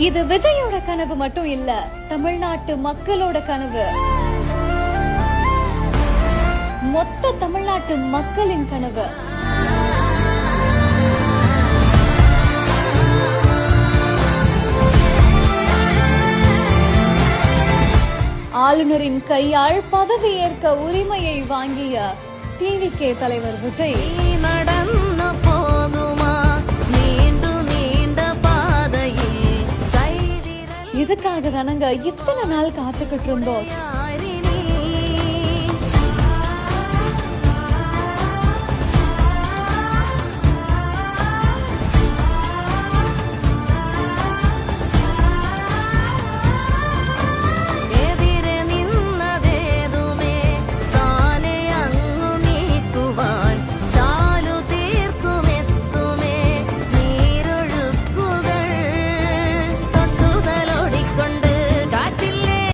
இது விஜயோட கனவு மட்டும் இல்ல, தமிழ்நாட்டு மக்களோட கனவு, மொத்த தமிழ்நாட்டு மக்களின் கனவு. ஆளுநரின் கையால் பதவியேற்க உரிமையை வாங்கிய டிவிகே தலைவர் விஜய் இதுக்காக தானங்க இத்தனை நாள் காத்துக்கிட்டு இருந்தோம்.